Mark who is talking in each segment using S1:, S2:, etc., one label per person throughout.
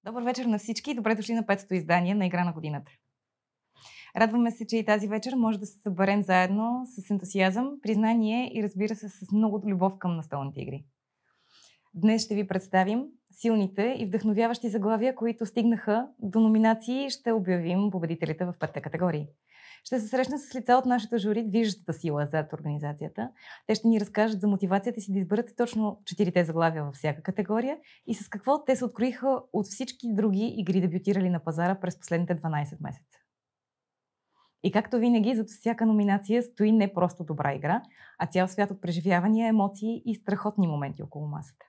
S1: Добър вечер на всички и добре дошли на петото издание на Игра на годината. Радваме се, че и тази вечер може да се съберем заедно с ентусиазъм, признание и разбира се с много любов към настолните игри. Днес ще ви представим силните и вдъхновяващи заглавия, които стигнаха до номинации и ще обявим победителите в 5 категории. Ще се срещна с лица от нашето жури, движещата сила зад организацията. Те ще ни разкажат за мотивацията си да изберат точно 4 заглавия във всяка категория и с какво те се откроиха от всички други игри, дебютирали на пазара през последните 12 месеца. И както винаги, зад всяка номинация стои не просто добра игра, а цял свят от преживявания, емоции и страхотни моменти около масата.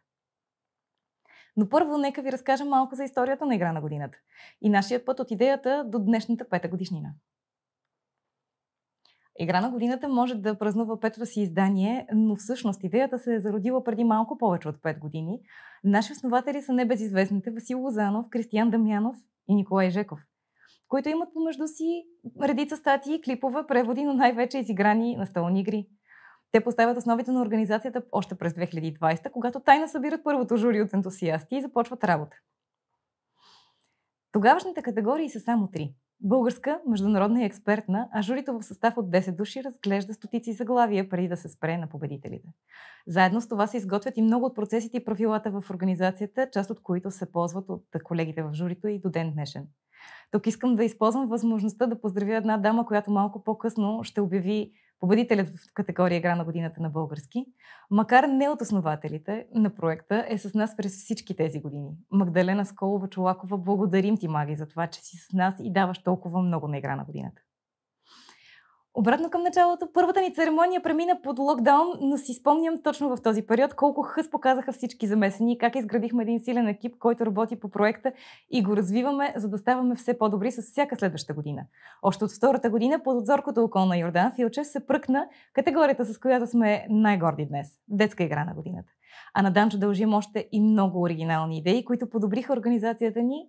S1: Но първо, нека ви разкажа малко за историята на Игра на годината и нашия път от идеята до днешната 5-та годишнина. Игра на годината може да празнува 5-то си издание, но всъщност идеята се е зародила преди малко повече от 5 години. Наши основатели са небезизвестните Васил Лозанов, Кристиян Дамянов и Николай Жеков, които имат помежду си редица статии, клипове, преводи, но най-вече изиграни настолни игри. Те поставят основите на организацията още през 2020, когато тайно събират първото жури от ентусиасти и започват работа. Тогавашните категории са само 3. Българска, международна и експертна, а журито в състав от 10 души разглежда стотици заглавия преди да се спре на победителите. Заедно с това се изготвят и много от процесите и правилата в организацията, част от които се ползват от колегите в журито и до ден днешен. Тук искам да използвам възможността да поздравя една дама, която малко по-късно ще обяви победителят в категория Игра на годината на български. Макар не от основателите на проекта, е с нас през всички тези години. Магдалена Сколова-Чолакова, благодарим ти, Маги, за това, че си с нас и даваш толкова много на Игра на годината. Обратно към началото, първата ни церемония премина под локдаун, но си спомням точно в този период колко хъс показаха всички замесени, как изградихме един силен екип, който работи по проекта и го развиваме, за да ставаме все по-добри с всяка следваща година. Още от втората година под отзоркото око на Йордан Филчев се пръкна категорията, с която сме най-горди днес – детска игра на годината. А на Данчо дължим още и много оригинални идеи, които подобриха организацията ни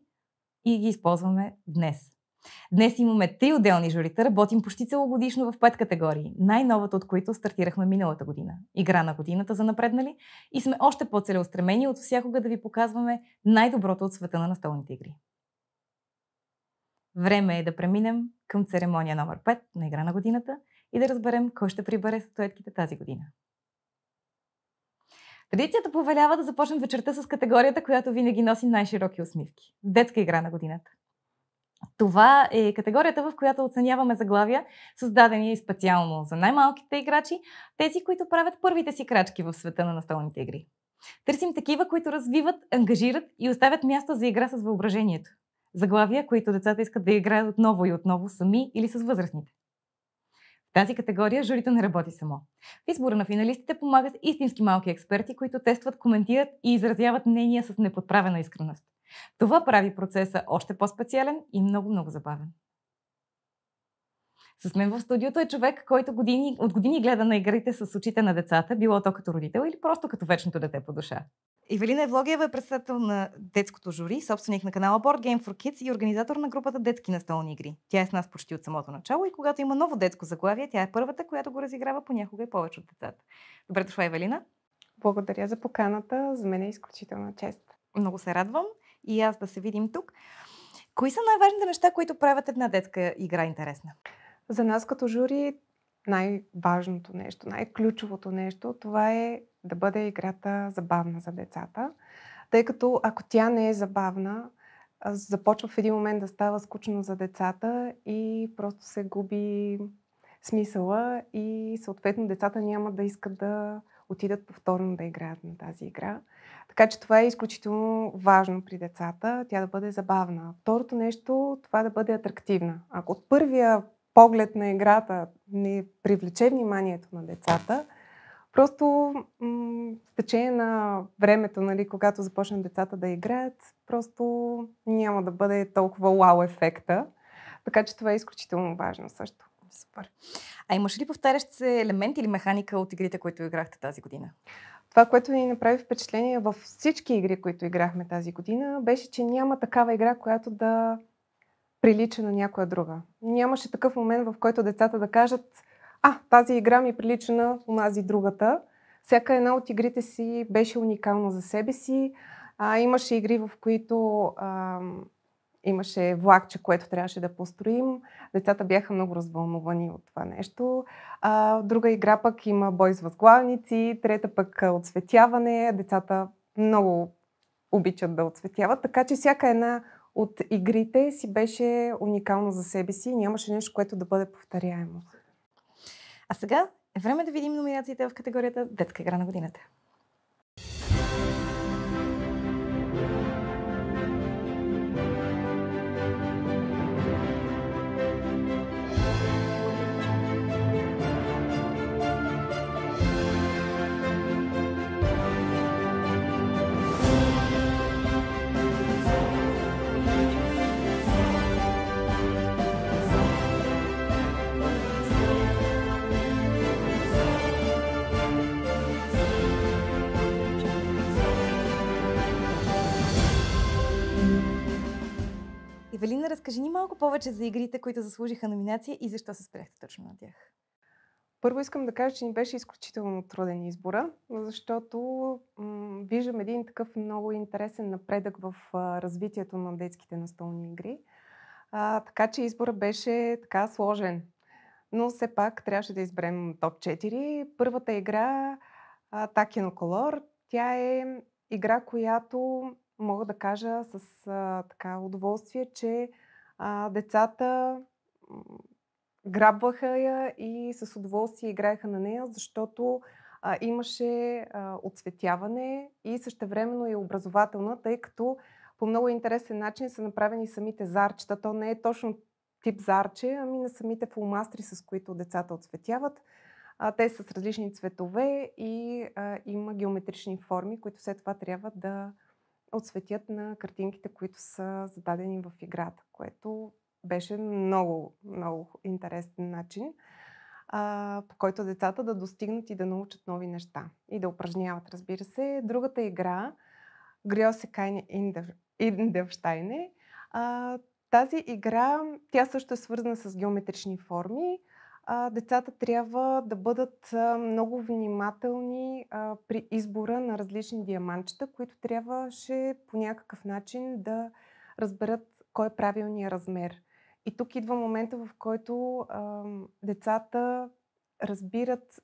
S1: и ги използваме днес. Днес имаме 3 отделни журита, работим почти целогодишно в 5 категории, най-новата от които стартирахме миналата година. Игра на годината за напреднали и сме още по-целеустремени от всякога да ви показваме най-доброто от света на настолните игри. Време е да преминем към церемония номер 5 на Игра на годината и да разберем кой ще прибере статуетките тази година. Традицията повелява да започнем вечерта с категорията, която винаги носи най-широки усмивки – детска игра на годината. Това е категорията, в която оценяваме заглавия, създадени и специално за най-малките играчи, тези, които правят първите си крачки в света на настолните игри. Търсим такива, които развиват, ангажират и оставят място за игра с въображението. Заглавия, които децата искат да играят отново и отново сами или с възрастните. В тази категория журито не работи само. В избора на финалистите помагат истински малки експерти, които тестват, коментират и изразяват мнения с неподправена искреност. Това прави процеса още по-специален и много забавен. С мен в студиото е човек, който от години гледа на игрите с очите на децата, било то като родител или просто като вечното дете по душа. Ивелина Евлогиева е председател на детското жури, собственик на канала Board Game for Kids и организатор на групата Детски настолни игри. Тя е с нас почти от самото начало и когато има ново детско заглавие, тя е първата, която го разиграва понякога и повече от децата. Добре дошла, Ивелина.
S2: Благодаря за поканата. За мен е изключителна чест.
S1: Много се радвам и аз да се видим тук. Кои са най-важните неща, които правят една детска игра интересна?
S2: За нас като жури най-важното нещо, най-ключовото нещо, това е да бъде играта забавна за децата. Тъй като ако тя не е забавна, започва в един момент да става скучно за децата и просто се губи смисъла и съответно децата няма да искат да отидат повторно да играят на тази игра. Така че това е изключително важно при децата, тя да бъде забавна. Второто нещо, това да бъде атрактивна. Ако от първия поглед на играта не привлече вниманието на децата, просто с течение на времето, нали, когато започнат децата да играят, просто няма да бъде толкова вау ефекта. Така че това е изключително важно също.
S1: Супер. А имаш ли повтарящ се елемент или механика от игрите, които играхте тази година?
S2: Това, което ни направи впечатление във всички игри, които играхме тази година, беше, че няма такава игра, която да прилича на някоя друга. Нямаше такъв момент, в който децата да кажат: тази игра ми прилича на онази другата. Всяка една от игрите си беше уникална за себе си. Имаше игри, в които имаше влакче, което трябваше да построим. Децата бяха много развълнувани от това нещо. Друга игра пък има бой с възглавници, трета пък оцветяване. Децата много обичат да оцветяват, така че всяка една от игрите си беше уникална за себе си и нямаше нещо, което да бъде повторяемо.
S1: А сега е време да видим номинациите в категорията Детска игра на годината. Евелина, разкажи ни малко повече за игрите, които заслужиха номинация и защо се спряхте точно на тях.
S2: Първо искам да кажа, че ни беше изключително труден избора, защото виждам един такъв много интересен напредък в развитието на детските настолни игри. Така че избора беше така сложен. Но все пак трябваше да изберем топ 4. Първата игра, Такиноколор, тя е игра, която мога да кажа с така удоволствие, че децата грабваха я и с удоволствие играеха на нея, защото имаше оцветяване и същевременно е образователна, тъй като по много интересен начин са направени самите зарчета. То не е точно тип зарче, ами на самите фломастри, с които децата оцветяват. Те са с различни цветове и има геометрични форми, които след това трябва да отсветят на картинките, които са зададени в играта, което беше много, много интересен начин, по който децата да достигнат и да научат нови неща и да упражняват, разбира се. Другата игра, Грьосекайне Индевщайне, тази игра, тя също е свързана с геометрични форми. Децата трябва да бъдат много внимателни при избора на различни диамантчета, които трябваше по някакъв начин да разберат кой е правилният размер. И тук идва момента, в който децата разбират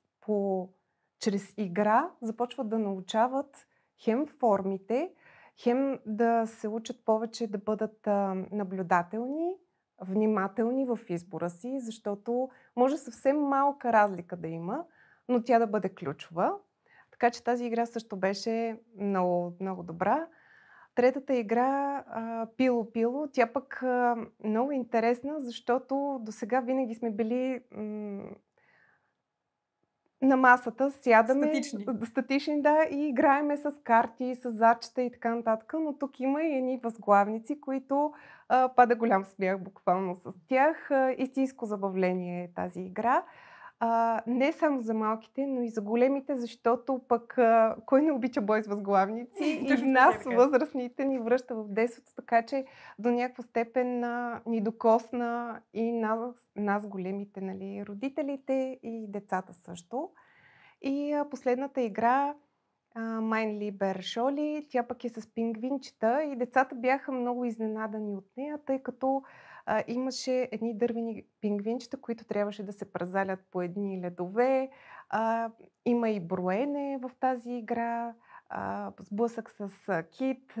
S2: чрез игра, започват да научават хем формите, хем да се учат повече да бъдат наблюдателни, внимателни в избора си, защото може съвсем малка разлика да има, но тя да бъде ключова. Така че тази игра също беше много, много добра. Третата игра, Пило-Пило, тя пък много интересна, защото досега винаги сме били на масата, сядаме статични, да, и играеме с карти, с зарчета и така нататък, но тук има и едни възглавници, които пада голям смях буквално с тях. Истинско забавление е тази игра. Не само за малките, но и за големите, защото пък кой не обича бой с възглавници и нас, възрастните, ни връща в детството, така че до някаква степен ни докосна и нас големите, нали, родителите и децата също. И последната игра, Mein Lieber Scholli, тя пък е с пингвинчета и децата бяха много изненадани от нея, тъй като имаше едни дървени пингвинчета, които трябваше да се празалят по едни ледове. Има и броене в тази игра, сблъсък с кит,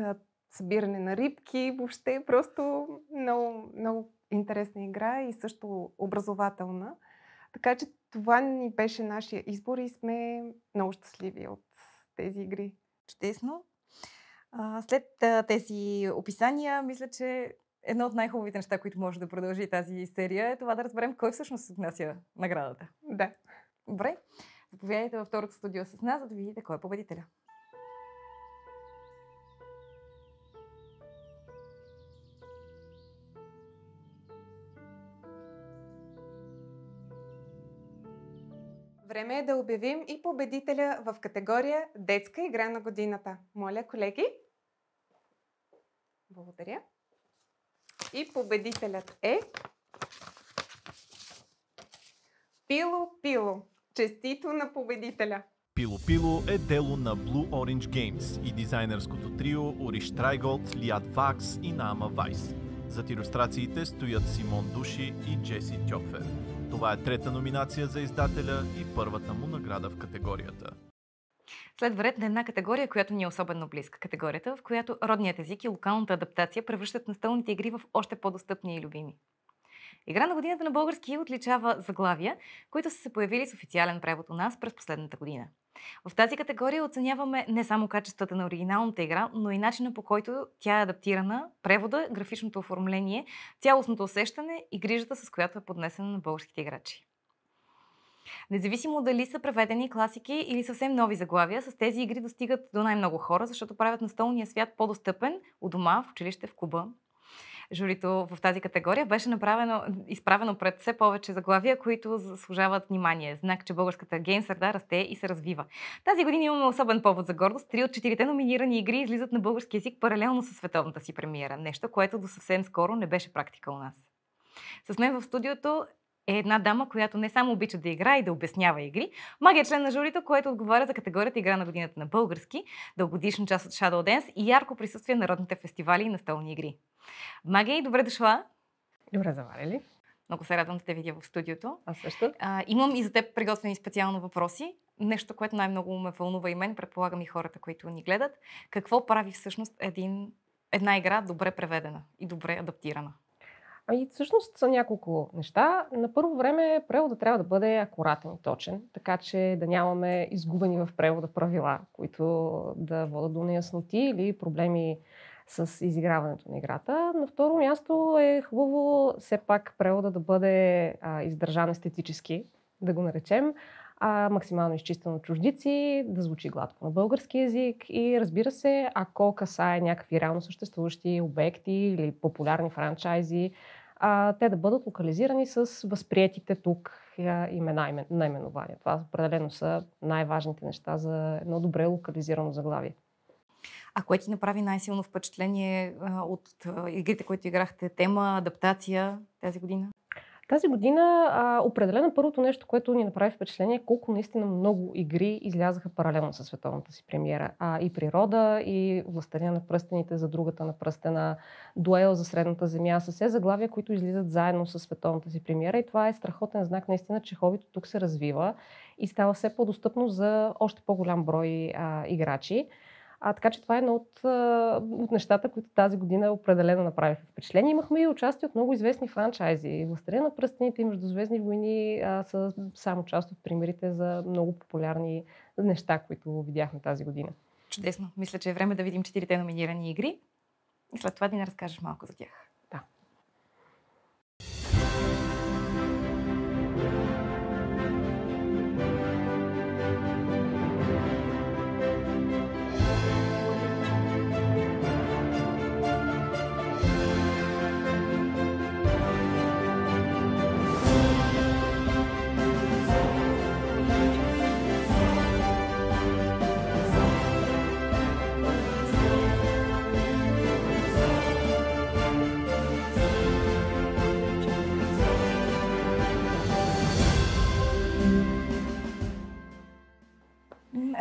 S2: събиране на рибки, въобще просто много, много интересна игра и също образователна. Така че това ни беше нашия избор и сме много щастливи от тези игри.
S1: Чудесно! След тези описания, мисля, че едно от най-хубавите неща, които може да продължи тази серия, е това да разберем кой всъщност отнася наградата.
S2: Да.
S1: Добре. Заповядайте във второто студио с нас, за да видите кой е победителя.
S2: Време е да обявим и победителя в категория Детска игра на годината. Моля, колеги. Благодаря. И победителят е Пило-Пило. Честито на победителя!
S3: Пило Пило е дело на Blue Orange Games и дизайнерското трио Уриш Трайголд, Лиад Вакс и Наама Вайс. Зад илюстрациите стоят Симон Души и Джеси Тьокфер. Това е трета номинация за издателя и първата му награда в категорията.
S1: Следва ред на една категория, която ни е особено близка. Категорията, в която родният език и локалната адаптация превръщат настолните игри в още по-достъпни и любими. Игра на годината на български отличава заглавия, които са се появили с официален превод у нас през последната година. В тази категория оценяваме не само качествата на оригиналната игра, но и начина, по който тя е адаптирана, превода, графичното оформление, цялостното усещане и грижата, с която е поднесена на българските играчи. Независимо дали са преведени класики или съвсем нови заглавия, с тези игри достигат до най-много хора, защото правят настолния свят по-достъпен у дома, в училище, в клуба. Журито в тази категория беше изправено пред все повече заглавия, които заслужават внимание. Знак, че българската гейм среда расте и се развива. Тази година имаме особен повод за гордост. 3 от 4 номинирани игри излизат на български език паралелно със световната си премиера. Нещо, което до съвсем скоро не беше практика у нас. С мен в студиото е една дама, която не само обича да играе и да обяснява игри. Маги е член на журито, което отговаря за категорията игра на годината на български, дългогодишна част от Shadow Dance и ярко присъствие на народните фестивали и настолни игри. Маги, добре дошла!
S2: Добре заварили.
S1: Много се радвам да те видя в студиото.
S2: Аз също.
S1: Имам и за теб приготвени специално въпроси. Нещо, което най-много ме вълнува и мен, предполагам и хората, които ни гледат. Какво прави всъщност една игра добре преведена и добре адаптирана?
S2: Всъщност са няколко неща. На първо време преводът трябва да бъде акуратен и точен, така че да нямаме изгубени в превода правила, които да водят до неясноти или проблеми с изиграването на играта. На второ място е хубаво все пак превода да бъде издържан естетически, да го наречем, максимално изчистен от чуждици, да звучи гладко на български език и разбира се, ако касае някакви реално съществуващи обекти или популярни франчайзи, те да бъдат локализирани с възприетите тук имена и наименования. Това определено са най-важните неща за едно добре локализирано заглавие.
S1: А кое ти направи най-силно впечатление от игрите, които играхте? Тема, адаптация тази година?
S2: Тази година определено първото нещо, което ни направи впечатление е колко наистина много игри излязаха паралелно със световната си премиера. И Природа, и Властелина на пръстените, За другата на пръстена, Дуел за Средната земя, са все заглавия, които излизат заедно със световната си премиера и това е страхотен знак наистина, че хобито тук се развива и става все по-достъпно за още по-голям брой играчи. Така че това е едно от нещата, които тази година определено направиха впечатление. Имахме и участие от много известни франчайзи. Властелина на пръстените и Междузвездни войни са само част от примерите за много популярни неща, които видяхме тази година.
S1: Чудесно. Мисля, че е време да видим 4 номинирани игри и след това да ни разкажеш малко за тях.
S2: Да.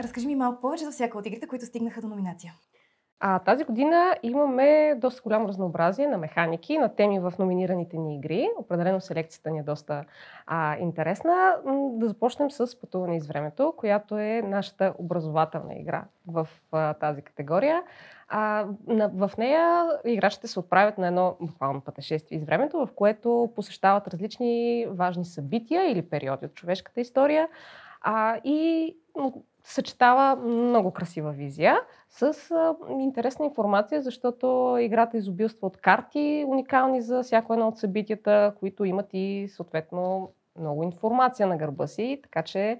S1: Разкажи ми малко повече за всяка от игрите, които стигнаха до номинация.
S2: Тази година имаме доста голямо разнообразие на механики, на теми в номинираните ни игри. Определено селекцията ни е доста интересна. Да започнем с Пътуване из времето, която е нашата образователна игра в тази категория. В нея играчите се отправят на едно буквално пътешествие из времето, в което посещават различни важни събития или периоди от човешката история и съчетава много красива визия с интересна информация, защото играта изобилства от карти, уникални за всяко едно от събитията, които имат и съответно много информация на гърба си, така че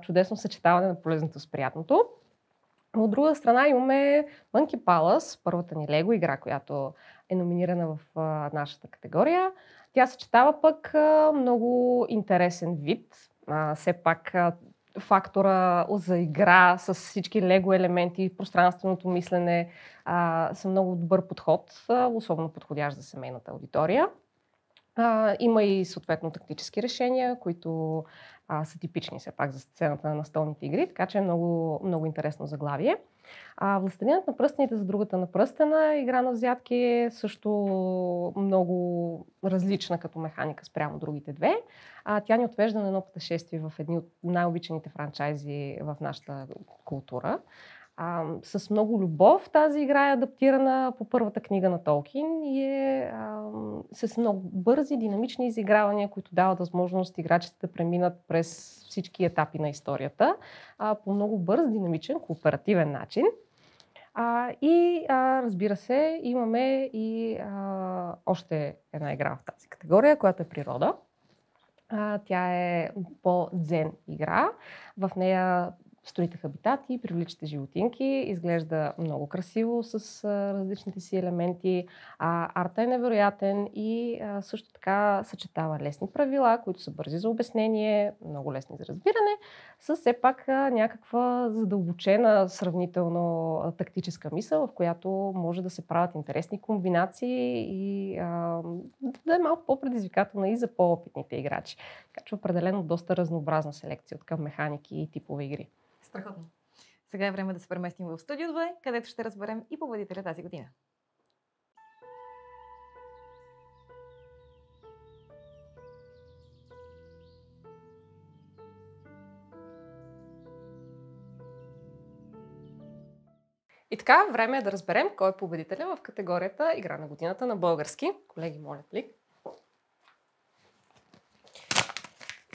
S2: чудесно съчетаване на полезното с приятното. От друга страна имаме Monkey Palace, първата ни Лего игра, която е номинирана в нашата категория. Тя съчетава пък много интересен вид. Все пак фактора за игра с всички лего елементи, пространственото мислене са много добър подход, особено подходящ за семейната аудитория.
S4: Има и съответно тактически решения, които са типични все пак за сцената на настолните игри, така че е много, много интересно заглавие. Властелинът на пръстените за другата на пръстена, игра на взятки е също много различна като механика спрямо другите две. Тя ни отвежда на едно пътешествие в едни от най-обичаните франчайзи в нашата култура. С много любов тази игра е адаптирана по първата книга на Толкин и е с много бързи, динамични изигравания, които дават възможност играчите да преминат през всички етапи на историята по много бърз, динамичен, кооперативен начин. Разбира се, имаме и още една игра в тази категория, която е природа. Тя е по-дзен игра. В нея строите хабитати, привличате животинки, изглежда много красиво с различните си елементи. Арта е невероятен и също така съчетава лесни правила, които са бързи за обяснение, много лесни за разбиране, с все пак някаква задълбочена, сравнително тактическа мисъл, в която може да се правят интересни комбинации и да е малко по-предизвикателна и за по-опитните играчи. Така че определено доста разнообразна селекция от към механики и типове игри.
S1: Страхотно. Сега е време да се преместим в Студио 2, където ще разберем и победителя тази година.
S4: И така, време е да разберем кой е победителя в категорията Игра на годината на български. Колеги, моля плик.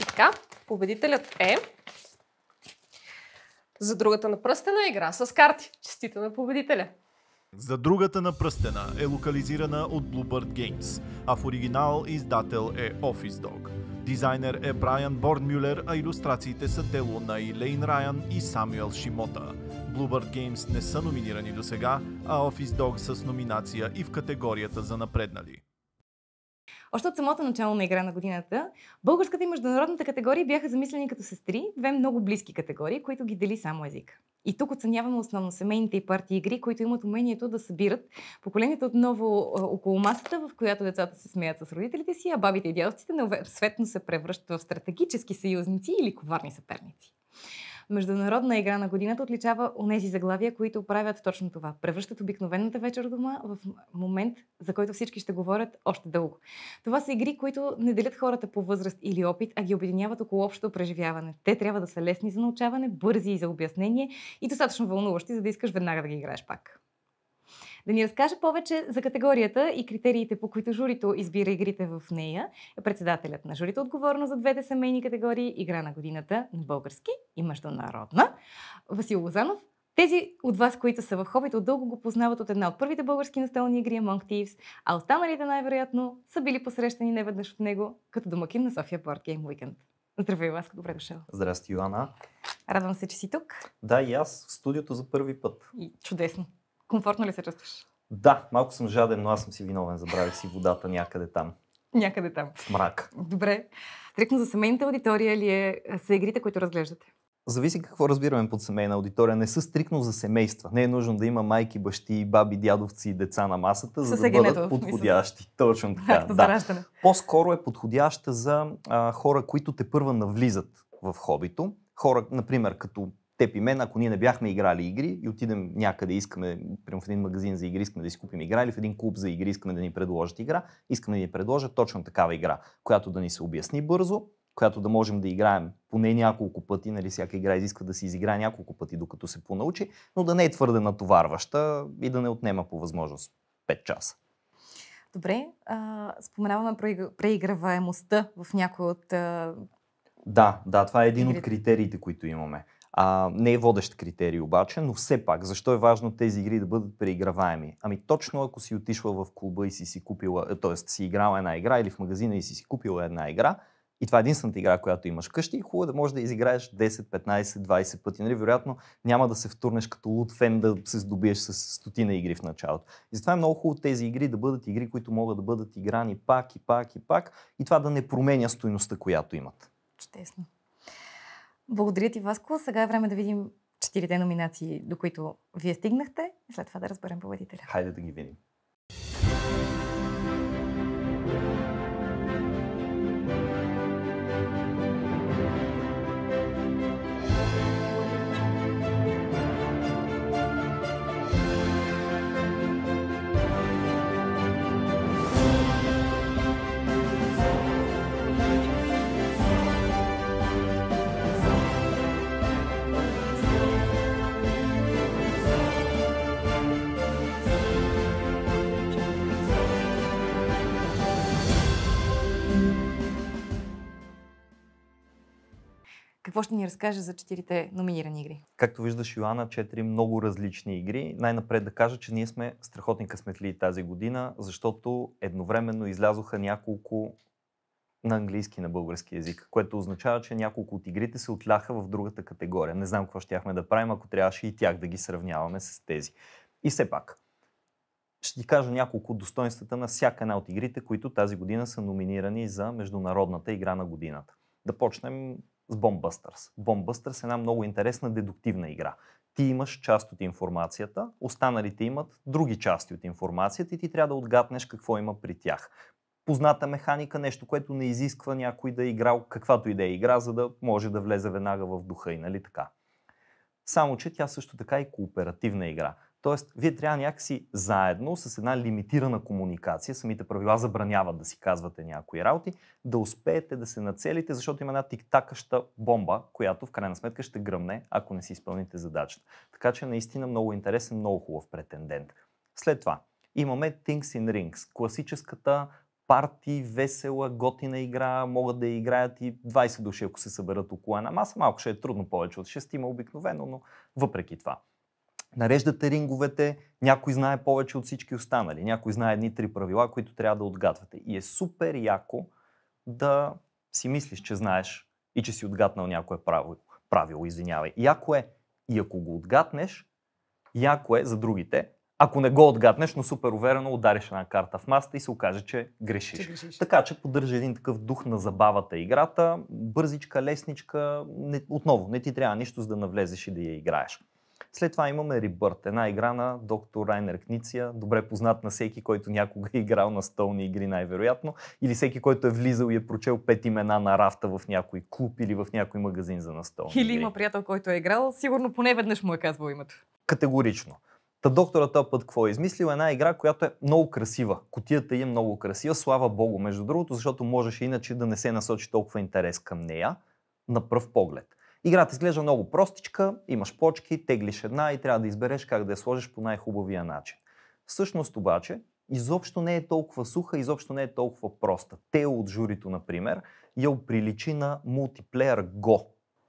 S4: И така, победителят е За другата на пръстена игра с карти. Честита на победителя!
S3: За другата на пръстена е локализирана от Bluebird Games, а в оригинал издател е Office Dog. Дизайнер е Брайан Борнмюлер, а илюстрациите са дело на Илейн Райан и Самюел Шимота. Bluebird Games не са номинирани досега, а Office Dog с номинация и в категорията за напреднали.
S1: Още от самото начало на Игра на годината, българската и международната категории бяха замислени като сестри, две много близки категории, които ги дели само език. И тук оценяваме основно семейните и парти игри, които имат умението да събират поколенията отново около масата, в която децата се смеят с родителите си, а бабите и дядовците неусетно се превръщат в стратегически съюзници или коварни съперници. Международна игра на годината отличава онези заглавия, които правят точно това. Превръщат обикновената вечер дома в момент, за който всички ще говорят още дълго. Това са игри, които не делят хората по възраст или опит, а ги обединяват около общото преживяване. Те трябва да са лесни за научаване, бързи и за обяснение и достатъчно вълнуващи, за да искаш веднага да ги играеш пак. Да ни разкаже повече за категорията и критериите, по които журито избира игрите в нея, е председателят на журито, отговорно за двете семейни категории Игра на годината на български и международна, Васил Лозанов. Тези от вас, които са в хобито, дълго го познават от една от първите български настолни игри Among Thieves, а останалите най-вероятно са били посрещани неведнъж от него като домакин на София Board Game Weekend. Здравей, Васко, добре дошъл.
S5: Здрасти, Йоана.
S1: Радвам се, че си тук.
S5: Да, и аз в студиото за първи път.
S1: И чудесно. Комфортно ли се чувстваш?
S5: Да, малко съм жаден, но аз съм си виновен. Забравих си водата някъде там.
S1: Някъде там.
S5: В мрак.
S1: Добре. Стрикно за семейната аудитория ли са игрите, които разглеждате?
S5: Зависи какво разбираме под семейна аудитория. Не са стрикно за семейства. Не е нужно да има майки, бащи, баби, дядовци и деца на масата, за да бъдат подходящи. Точно така. Да. По-скоро е подходяща за хора, които тепърва навлизат в хобито. Хора, например, като теб и мен, ако ние не бяхме играли игри и отидем някъде, искаме, примерно в един магазин за игри, искаме да си купим игра или в един клуб за игри, искаме да ни предложат игра, искаме да ни предложат точно такава игра, която да ни се обясни бързо, която да можем да играем поне няколко пъти, нали, всяка игра изисква да се изиграе няколко пъти, докато се понаучи, но да не е твърде натоварваща и да не отнема по възможност 5 часа.
S1: Добре, споменаваме преиграваемостта в някои от...
S5: Да, това е един от критериите, които имаме. Не е водещ критерий обаче, но все пак, защо е важно тези игри да бъдат преиграваеми? Ами точно ако си отишла в клуба и си купила, т.е. си играла една игра или в магазина и си купила една игра, и това е единствената игра, която имаш вкъщи, хубаво да можеш да изиграеш 10, 15, 20 пъти. Нали? Вероятно няма да се втурнеш като луд фен да се здобиеш с стотина игри в началото. И затова е много хубаво тези игри да бъдат игри, които могат да бъдат играни пак и пак и пак и това да не променя стойността, която имат.
S1: Чудесно. Благодаря ти, Васко. Сега е време да видим 4 номинации, до които вие стигнахте и след това да разберем победителя.
S5: Хайде да ги видим.
S1: Какво ще ни разкаже за 4-те номинирани игри?
S5: Както виждаш, Йоана, 4 много различни игри. Най-напред да кажа, че ние сме страхотни късметли тази година, защото едновременно излязоха няколко на английски и на български език, което означава, че няколко от игрите се отляха в другата категория. Не знам какво щяхме да правим, ако трябваше и тях да ги сравняваме с тези. И все пак, ще ти кажа няколко от достоинствата на всяка една от игрите, които тази година са номинирани за международната игра на годината. Да почнем с Bomb Busters. Bomb Busters е една много интересна дедуктивна игра. Ти имаш част от информацията, останалите имат други части от информацията и ти трябва да отгаднеш какво има при тях. Позната механика, нещо, което не изисква някой да е играл каквато и да е игра, за да може да влезе веднага в духа и, нали така. Само, че тя също така е кооперативна игра. Тоест, вие трябва някакси заедно с една лимитирана комуникация, самите правила забраняват да си казвате някои работи, да успеете да се нацелите, защото има една тиктакаща бомба, която в крайна сметка ще гръмне, ако не си изпълните задачата. Така че наистина много интересен, много хубав претендент. След това имаме Things in Rings, класическата парти, весела, готина игра, могат да играят и 20 души, ако се съберат около една маса. Малко ще е трудно повече от 6 има обикновено, но въпреки това. Нареждате ринговете, някой знае повече от всички останали, някой знае едни-три правила, които трябва да отгатвате. И е супер яко да си мислиш, че знаеш и че си отгатнал някое правило, извинявай. Яко е и ако го отгатнеш, яко е за другите. Ако не го отгатнеш, но супер уверено удариш една карта в масата и се окаже, че грешиш. Така че поддържа един такъв дух на забавата играта, бързичка, лесничка, отново не ти трябва нищо за да навлезеш и да я играеш. След това имаме Rebirth, една игра на доктор Райнер Книция, добре познат на всеки, който някога е играл на столни игри най-вероятно, или всеки, който е влизал и е прочел 5 имена на рафта в някой клуб или в някой магазин за настолни игри.
S1: Или има приятел, който е играл, сигурно поне веднъж му е казвал името.
S5: Категорично. Та доктора този път какво е измислил? Една игра, която е много красива. Кутията й е много красива, слава богу, между другото, защото можеше иначе да не се насочи толкова интерес към нея на пръв поглед. Играта изглежда много простичка, имаш почки, теглиш една и трябва да избереш как да я сложиш по най-хубавия начин. Всъщност обаче, изобщо не е толкова суха, изобщо не е толкова проста. Тео от журито, например, я оприличи на мултиплеер Go.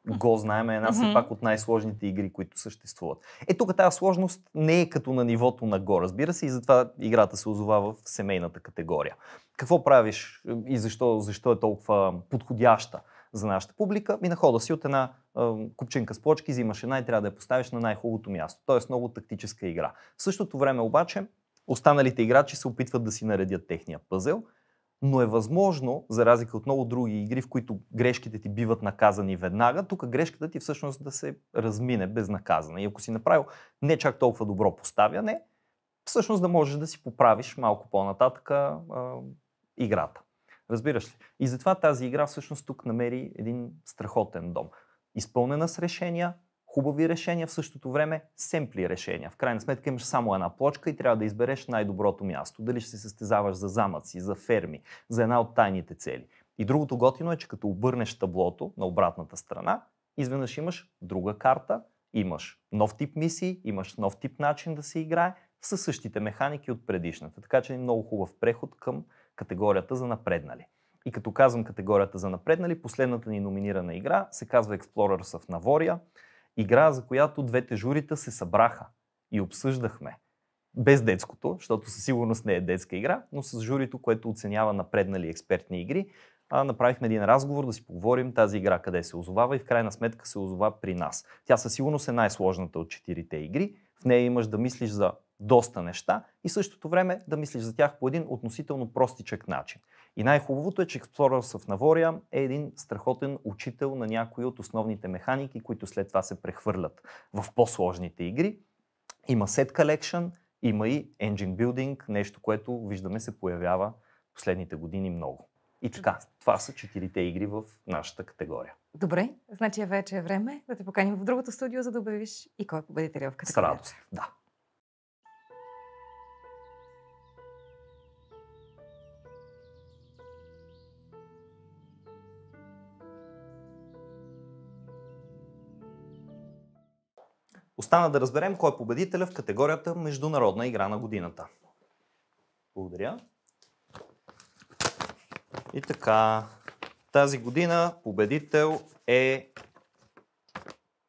S5: Go, знаем, е една все пак от най-сложните игри, които съществуват. Тук тази сложност не е като на нивото на Go, разбира се, и затова играта се озова в семейната категория. Какво правиш и защо е толкова подходяща за нашата публика? И на хода си от една купчинка с плочки взимаш една и трябва да я поставиш на най-хубавото място. Тоест много тактическа игра. В същото време обаче останалите играчи се опитват да си наредят техния пъзел, но е възможно, за разлика от много други игри, в които грешките ти биват наказани веднага, тук грешката ти всъщност да се размине безнаказана. И ако си направил не чак толкова добро поставяне, всъщност да можеш да си поправиш малко по-нататък играта. Разбираш ли? И затова тази игра всъщност тук намери един страхотен дом. Изпълнена с решения, хубави решения, в същото време семпли решения. В крайна сметка имаш само една плочка и трябва да избереш най-доброто място. Дали ще се състезаваш за замъци, за ферми, за една от тайните цели. И другото готино е, че като обърнеш таблото на обратната страна, изведнъж имаш друга карта, имаш нов тип мисии, имаш нов тип начин да се играе със същите механики от предишната. Така че е много хубав преход към категорията за напреднали. И като казвам категорията за напреднали, последната ни номинирана игра се казва Explorers of Navoria. Игра, за която двете журита се събраха и обсъждахме. Без детското, защото със сигурност не е детска игра, но с журито, което оценява напреднали експертни игри, направихме един разговор да си поговорим тази игра къде се озовава и в крайна сметка се озова при нас. Тя със сигурност е най-сложната от 4-те игри. В нея имаш да мислиш за доста неща и същото време да мислиш за тях по един относително простичък начин. И най-хубавото е, че Explorers of Navoria е един страхотен учител на някои от основните механики, които след това се прехвърлят в по-сложните игри. Има Set Collection, има и Engine Building, нещо, което виждаме се появява последните години много. И така, това са 4-те игри в нашата категория.
S1: Добре, значи вече е време да те поканим в другото студио, за да обявиш и кой е победителя в категорията.
S5: С радост, да. Остана да разберем кой е победителя в категорията Международна игра на годината. Благодаря. И така, тази година победител е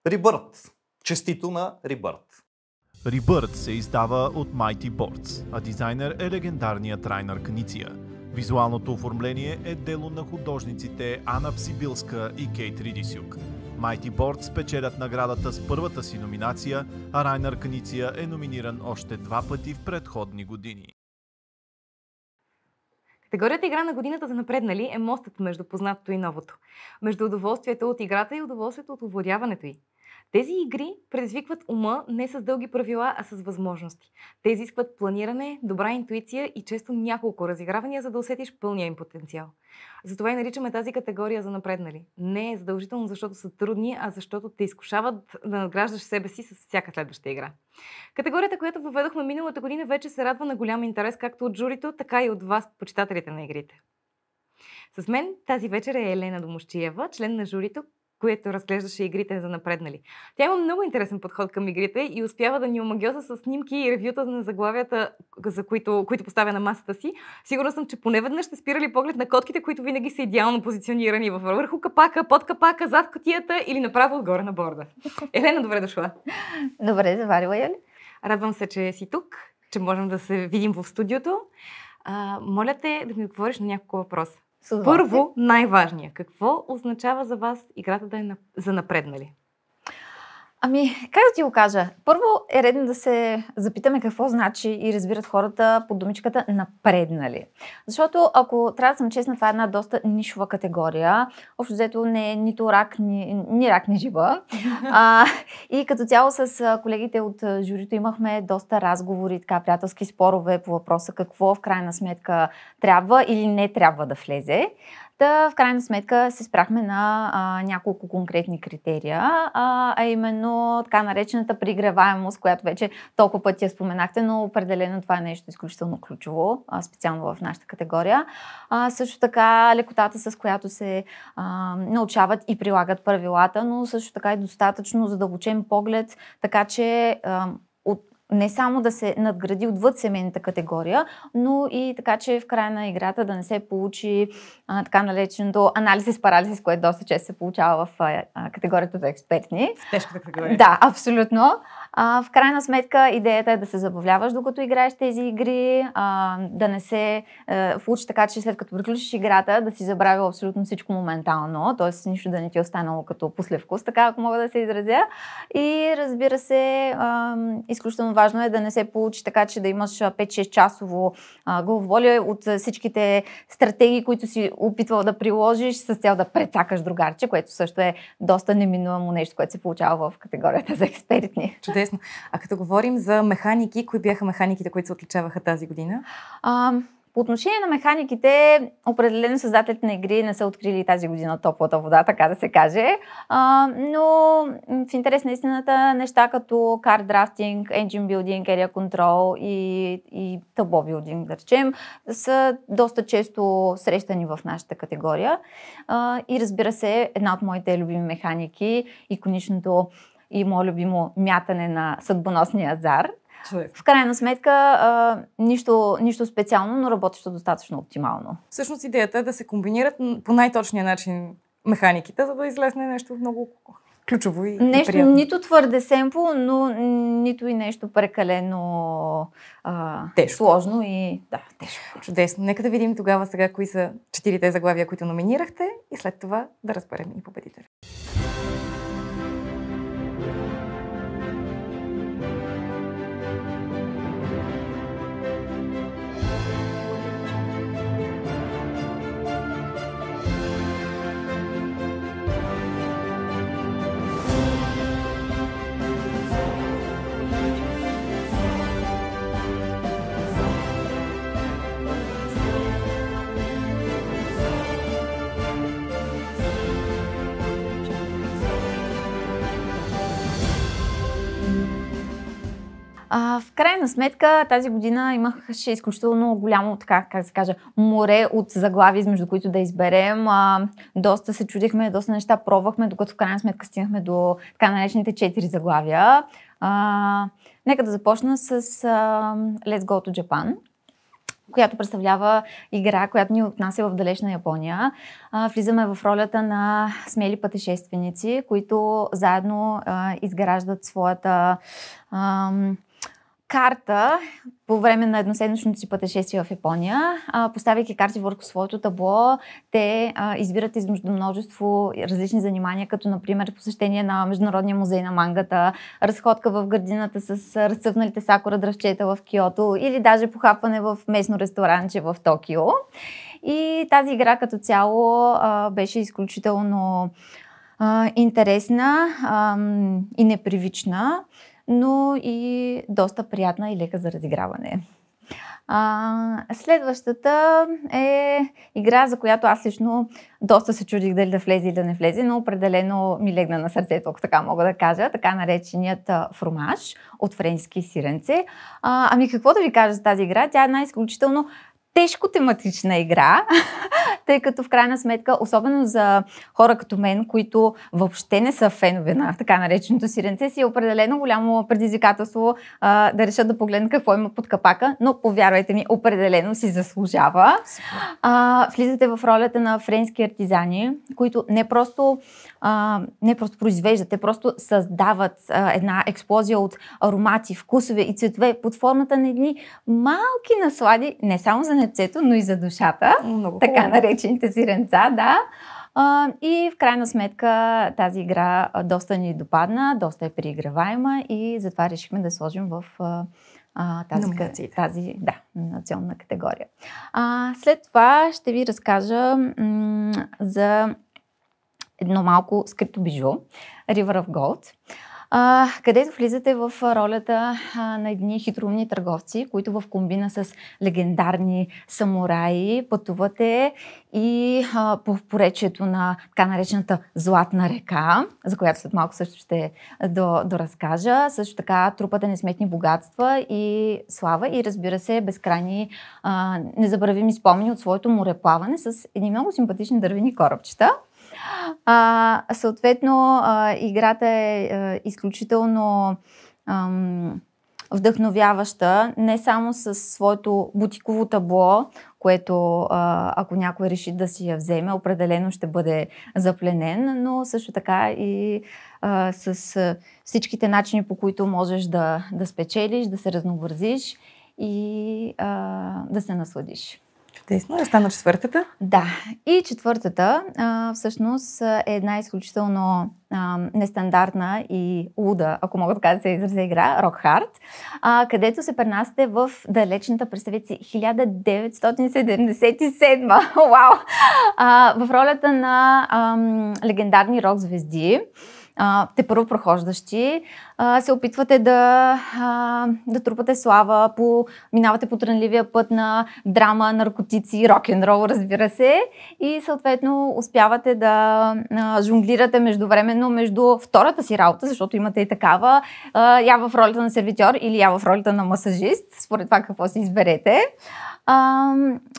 S5: Rebirth. Честито на Rebirth.
S3: Rebirth се издава от Mighty Boards, а дизайнер е легендарният Райнар Книция. Визуалното оформление е дело на художниците Ана Псибилска и Кейт Ридисюк. Mighty Boards спечелят наградата с първата си номинация, а Райнар Книция е номиниран още 2 пъти в предходни години.
S1: Категорията игра на годината за напреднали е мостът между познатото и новото. Между удоволствието от играта и удоволствието от овладяването й. Тези игри предизвикват ума не с дълги правила, а с възможности. Те изискват планиране, добра интуиция и често няколко разигравания, за да усетиш пълния им потенциал. Затова и наричаме тази категория за напреднали. Не е задължително, защото са трудни, а защото те изкушават да надграждаш себе си с всяка следваща игра. Категорията, която въведохме миналата година, вече се радва на голям интерес както от журито, така и от вас, почитателите на игрите. С мен тази вечер е Елена Домощиева, член на журито, което разглеждаше игрите за напреднали. Тя има много интересен подход към игрите и успява да ни омагьоса с снимки и ревюта на заглавията, за които поставя на масата си. Сигурна съм, че поне веднъж сте спирали поглед на котките, които винаги са идеално позиционирани върху капака, под капака, зад кутията или направо отгоре на борда. Елена, добре дошла.
S6: Добре, заварила я ли?
S1: Радвам се, че си тук, че можем да се видим в студиото. Моля те да ми отговориш на няколко въпроса. Първо, най-важният. Какво означава за вас играта да е за напреднали?
S6: Ами, как да ти го кажа? Първо е редно да се запитаме какво значи и разбират хората под думичката напреднали. Защото, ако трябва да съм честна, това е една доста нишова категория. Общо взето не е нито рак, ни рак, ни жива. И като цяло с колегите от журито имахме доста разговори, така приятелски спорове по въпроса какво в крайна сметка трябва или не трябва да влезе. Да, в крайна сметка се спряхме на няколко конкретни критерия, а именно така наречената пригреваемост, която вече толкова пъти я споменахте, но определено това е нещо изключително ключово, специално в нашата категория. Също така лекотата, с която се научават и прилагат правилата, но също така и достатъчно задълбочен поглед, така че не само да се надгради отвъд семейната категория, но и така, че в края на играта да не се получи така нареченото анализис парализис, което доста често се получава в категорията за експертни.
S1: Тежката категория.
S6: Да, абсолютно. В крайна сметка идеята е да се забавляваш докато играеш тези игри, да не се получи така, че след като приключиш играта да си забравил абсолютно всичко моментално, т.е. нищо да не ти е останало като послевкус, така ако мога да се изразя. И разбира се, изключително важно е да не се получи така, че да имаш 5-6 часово главоболие от всичките стратегии, които си опитвал да приложиш с цел да прецакаш другарче, което също е доста неминуемо нещо, което се получава в категорията за експертни.
S1: Чудесно. А като говорим за механики, кои бяха механиките, които се отличаваха тази година?
S6: По отношение на механиките, определено създателите на игри не са открили тази година топлата вода, така да се каже. Но в интерес на истината неща като card drafting, engine building, area control и табло building, да речем, са доста често срещани в нашата категория. И разбира се, една от моите любими механики, иконичното и мое любимо мятане на съдбоносния азар. В крайна сметка нищо специално, но работещо достатъчно оптимално.
S1: Всъщност идеята е да се комбинират по най-точния начин механиките, за да излезне нещо много ключово и
S6: нещо
S1: приятно.
S6: Нито твърде семпо, но нито и нещо прекалено сложно и тежко.
S1: Чудесно. Нека да видим тогава сега кои са 4 заглавия, които номинирахте и след това да разберем и победителя.
S6: В крайна сметка тази година имаше изключително голямо, така, как се каже, море от заглави, между които да изберем. Доста се чудихме, доста неща пробвахме, докато в крайна сметка стигнахме до така наречените 4 заглавия. Нека да започна с Let's Go to Japan. която представлява игра, която ни отнася в далечна Япония. Влизаме в ролята на смели пътешественици, които заедно изграждат своята карта по време на едноседмичното си пътешествие в Япония. Поставяйки карти върху своето табло, те избират измежду множество различни занимания, като например посещение на Международния музей на мангата, разходка в градината с разцъфналите сакура дръвчета в Киото или даже похапване в местно ресторанче в Токио. И тази игра като цяло беше изключително интересна и непривична, но и доста приятна и лека за разиграване. Следващата е игра, за която аз лично доста се чудих дали да влезе или да не влезе, но определено ми легна на сърцето, ако така мога да кажа, така нареченият фромаж от френски сиренце. Ами какво да ви кажа за тази игра? Тя е една изключително тежко тематична игра, тъй като в крайна сметка, особено за хора като мен, които въобще не са фенове на така нареченото сиренце, си е определено голямо предизвикателство да решат да погледнат какво има под капака, но повярвайте ми, определено си заслужава. Влизате в ролята на френски артизани, които не просто произвеждат, те просто създават една експлозия от аромати, вкусове и цветове под формата на едни малки наслади, не само за нецето, но и за душата.
S1: Много
S6: така наречените сиренца, да. И в крайна сметка тази игра доста ни допадна, доста е преиграваема и затова решихме да сложим в тази номинационна категория. След това ще ви разкажа за едно малко скрито бижу, River of Gold, където влизате в ролята на едни хитроумни търговци, които в комбина с легендарни самураи пътувате и по поречието на така наречената Златна река, за която след малко също ще доразкажа. Също така трупате несметни богатства и слава и разбира се безкрайни незабравими спомени от своето мореплаване с едни много симпатични дървени корабчета. Съответно, играта е изключително вдъхновяваща, не само с своето бутиково табло, което ако някой реши да си я вземе, определено ще бъде запленен, но също така и с всичките начини, по които можеш да спечелиш, да се разнообразиш и да се насладиш.
S1: Чудесно. Остана четвъртата?
S6: Да. И четвъртата всъщност е една изключително нестандартна и луда, ако мога така да се изразя игра, Rock Hard, където се пренасяте в далечната, представете си, 1977. Вау! В ролята на легендарни рок звезди, те първо прохождащи, се опитвате да трупате слава, минавате по трънливия път на драма, наркотици, рок-н-рол, разбира се, и съответно успявате да жонглирате междувременно между втората си работа, защото имате и такава, я в ролята на сервитьор или я в ролята на масажист, според това какво си изберете.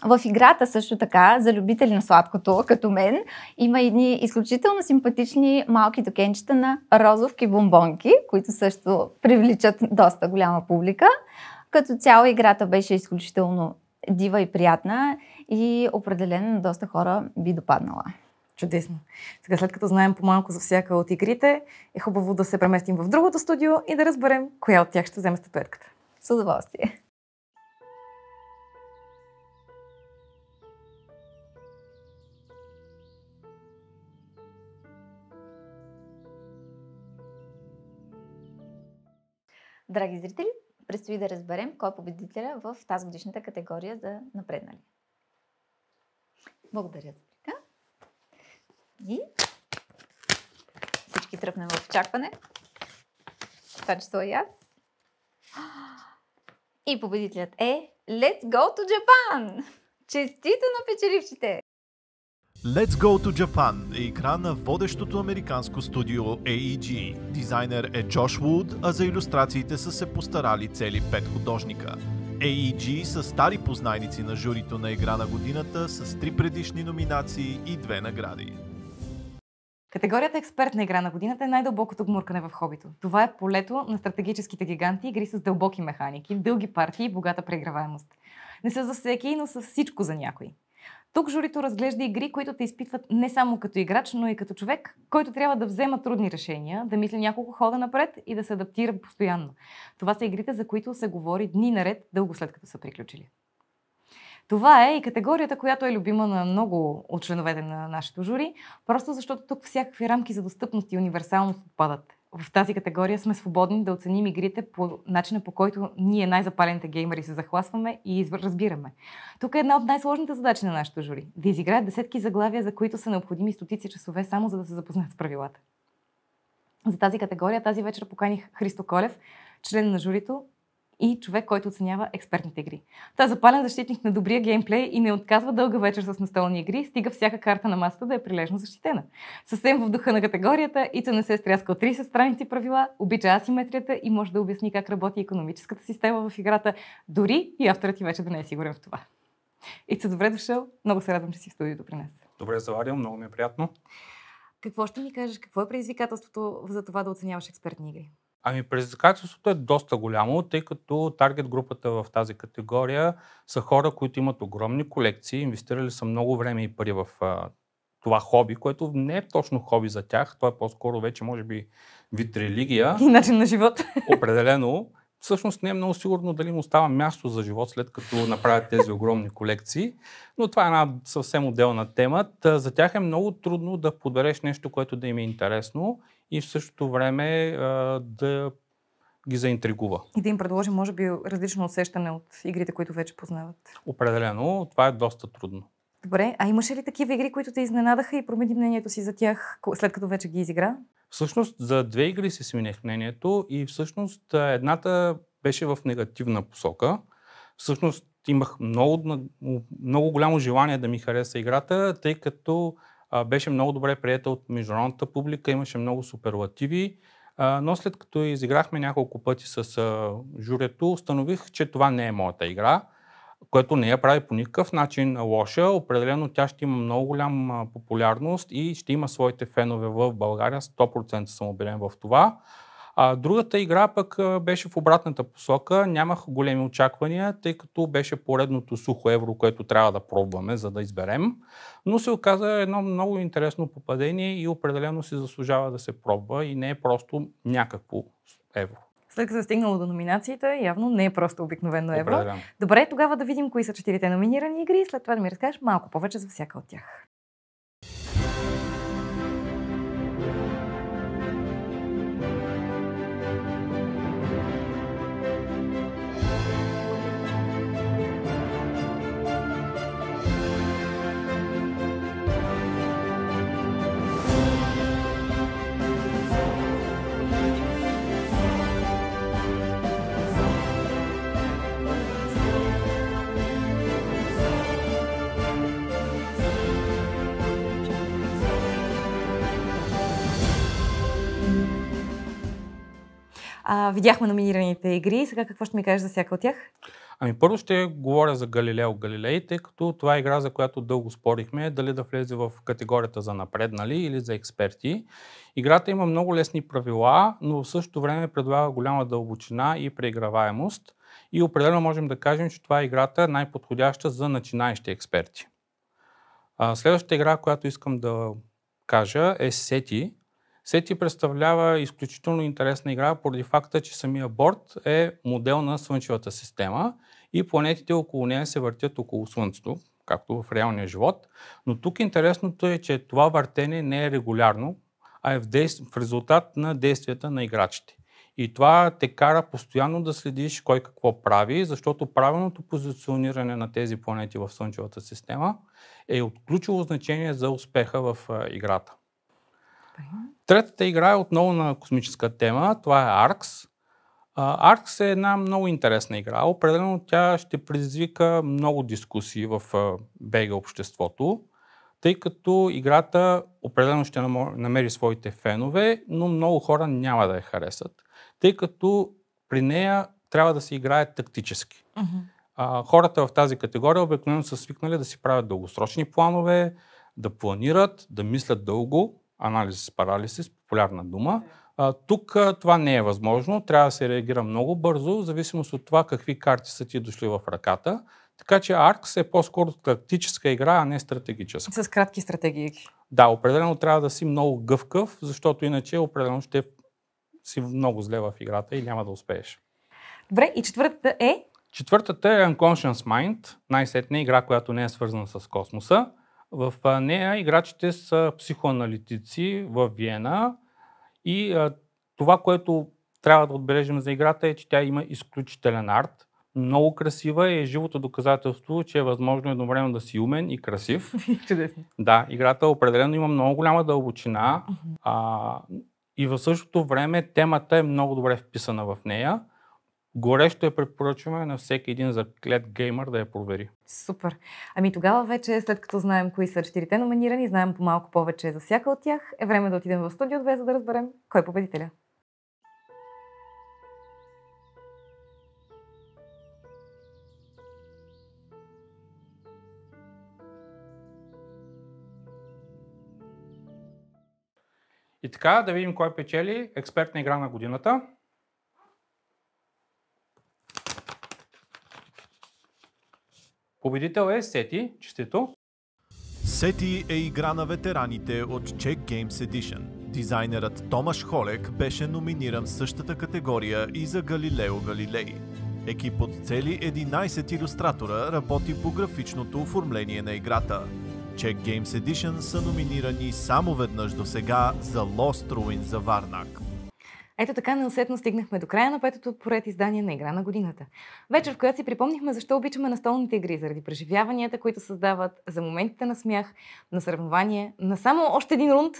S6: В играта също така, за любители на сладкото, като мен, има едни изключително симпатични малки токенчета на розовки бомбонки, които също привличат доста голяма публика. Като цяло играта беше изключително дива и приятна и определено на доста хора би допаднала.
S1: Чудесно. Сега, след като знаем по-малко за всяка от игрите, е хубаво да се преместим в другото студио и да разберем коя от тях ще вземе статуетката.
S6: С удоволствие. Драги зрители, предстои да разберем кой е победителя в тази годишната категория за напреднали. Благодаря за вика. И всички тръпнем в очакване. Това число и аз. И победителят е Let's Go to Japan! Честито на печелившите!
S3: Let's Go to Japan е игра на водещото американско студио AEG. Дизайнер е Джош Вуд, а за илюстрациите са се постарали цели 5 художника. AEG са стари познайници на журито на игра на годината с 3 предишни номинации и 2 награди.
S1: Категорията експертна игра на годината е най-дълбокото гмуркане в хобито. Това е полето на стратегическите гиганти, игри с дълбоки механики, дълги партии и богата преиграваемост. Не са за всеки, но са всичко за някой. Тук журито разглежда игри, които те изпитват не само като играч, но и като човек, който трябва да взема трудни решения, да мисли няколко хода напред и да се адаптира постоянно. Това са игрите, за които се говори дни наред, дълго след като са приключили. Това е и категорията, която е любима на много от членовете на нашето жури, просто защото тук всякакви рамки за достъпност и универсалност отпадат. В тази категория сме свободни да оценим игрите по начина, по който ние, най-запалените геймери, се захласваме и разбираме. Тук е една от най-сложните задачи на нашето жури – да изиграят десетки заглавия, за които са необходими стотици часове, само за да се запознаят с правилата. За тази категория тази вечер поканих Христо Колев, член на журито и човек, който оценява експертните игри. Той е запален защитник на добрия геймплей и не отказва дълга вечер с настолни игри, стига всяка карта на масата да е прилежно защитена. Съвсем в духа на категорията, Ицо не се стряска от 30 страници правила, обича асиметрията и може да обясни как работи икономическата система в играта, дори и авторът ти вече да не е сигурен в това. Ицо, добре дошъл. Много се радвам, че си в студиото при нас.
S7: Добре заварил, много ми е приятно.
S1: Какво ще ми кажеш? Какво е предизвикателството за това да оценяваш експертни игри?
S7: Ами предизвикателството е доста голямо, тъй като таргет групата в тази категория са хора, които имат огромни колекции, инвестирали са много време и пари в това хоби, което не е точно хоби за тях, то е по-скоро вече може би вид религия.
S1: И начин на живот.
S7: Определено. Всъщност не е много сигурно дали му остава място за живот, след като направят тези огромни колекции, но това е една съвсем отделна тема. За тях е много трудно да подбереш нещо, което да им е интересно и в същото време да ги заинтригува.
S1: И да им предложи, може би, различно усещане от игрите, които вече познават.
S7: Определено, това е доста трудно.
S1: Добре, а имаше ли такива игри, които те изненадаха и промени мнението си за тях, след като вече ги изигра?
S7: Всъщност за две игри си смених мнението и всъщност едната беше в негативна посока. Всъщност имах много голямо желание да ми хареса играта, тъй като беше много добре приета от международната публика, имаше много суперлативи, но след като изиграхме няколко пъти с журито, установих, че това не е моята игра, което не я прави по никакъв начин лоша. Определено тя ще има много голяма популярност и ще има своите фенове в България, 100% съм убеден в това. Другата игра пък беше в обратната посока, нямах големи очаквания, тъй като беше поредното сухо евро, което трябва да пробваме, за да изберем, но се оказа едно много интересно попадение и определено си заслужава да се пробва и не е просто някакво евро.
S1: След като е стигнало до номинациите, явно не е просто обикновено евро.
S7: Определено.
S1: Добре, тогава да видим кои са 4-те номинирани игри и след това да ми разкажеш малко повече за всяка от тях. Видяхме номинираните игри. Сега какво ще ми кажеш за всяка от тях?
S7: Ами първо ще говоря за Галилео Галилей, тъй като това е игра, за която дълго спорихме, дали да влезе в категорията за напреднали или за експерти. Играта има много лесни правила, но в същото време предлага голяма дълбочина и преиграваемост. И определено можем да кажем, че това е играта най-подходяща за начинаещи експерти. Следващата игра, която искам да кажа, е Сети. Сети представлява изключително интересна игра поради факта, че самия борд е модел на Слънчевата система и планетите около нея се въртят около Слънцето, както в реалния живот. Но тук интересното е, че това въртене не е регулярно, а е в резултат на действията на играчите. И това те кара постоянно да следиш кой какво прави, защото правилното позициониране на тези планети в Слънчевата система е от ключово значение за успеха в играта. Третата игра е отново на космическа тема. Това е Аркс. Аркс е една много интересна игра. Определено тя ще предизвика много дискусии в БГ обществото, тъй като играта определено ще намери своите фенове, но много хора няма да я харесат, тъй като при нея трябва да се играе тактически. Хората в тази категория обикновено са свикнали да си правят дългосрочни планове, да планират, да мислят дълго. Анализ парализис, популярна дума. Тук това не е възможно. Трябва да се реагира много бързо, в зависимост от това какви карти са ти дошли в ръката. Така че Arx е по-скоро тактическа игра, а не стратегическа.
S1: С кратки стратегии.
S7: Да, определено трябва да си много гъвкав, защото иначе определено ще си много зле в играта и няма да успееш.
S1: Добре, и четвъртата е?
S7: Четвъртата е Unconscious Mind, най-сетне игра, която не е свързана с космоса. В нея играчите са психоаналитици в Виена и това, което трябва да отбележим за играта е, че тя има изключителен арт. Много красива и е живото доказателство, че е възможно едновременно да си умен и красив.
S1: Чудесно.
S7: Да, играта определено има много голяма дълбочина и в същото време темата е много добре вписана в нея. Горещо я препоръчваме на всеки един заклет геймър да я провери.
S1: Супер. Ами тогава вече, след като знаем кои са 4-те номинирани, знаем по малко повече за всяка от тях, е време да отидем в студио 2, за да разберем кой е победителя.
S7: И така, да видим кой печели експертна игра на годината. Победител е Сети. Честито!
S3: Сети е игра на ветераните от Czech Games Edition. Дизайнерът Томаш Холек беше номиниран в същата категория и за Галилео Галилей. Екип от цели 11 илюстратора работи по графичното оформление на играта. Czech Games Edition са номинирани само веднъж досега за Lost Ruin за Варнак.
S1: Ето така неусетно стигнахме до края на петото поред издание на Игра на годината. Вечер, в която си припомнихме защо обичаме настолните игри, заради преживяванията, които създават, за моментите на смях, на съревнование, на само още един рунд.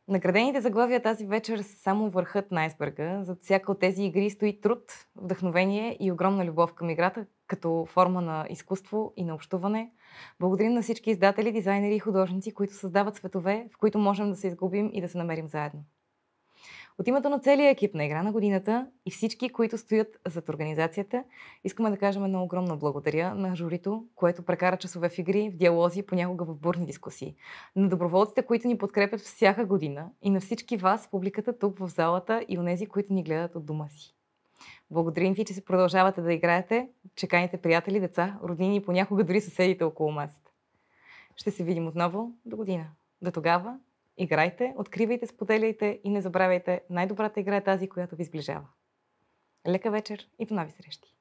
S1: Наградените заглавия тази вечер са само върхът на айсберга. Зад всяка от тези игри стои труд, вдъхновение и огромна любов към играта, като форма на изкуство и на общуване. Благодарим на всички издатели, дизайнери и художници, които създават светове, в които можем да се изгубим и да се намерим заедно. От името на целия екип на Игра на годината и всички, които стоят зад организацията, искаме да кажем едно огромно благодаря на журито, което прекара часове в игри, в диалози, понякога в бурни дискусии. На доброволците, които ни подкрепят всяка година и на всички вас, публиката тук в залата и онези, които ни гледат от дома си. Благодарим ви, че се продължавате да играете, че каните приятели, деца, роднини и понякога дори съседите около масата. Ще се видим отново до година. До тогава играйте, откривайте, споделяйте и не забравяйте, най-добрата игра е тази, която ви сближава. Лека вечер и до нови срещи!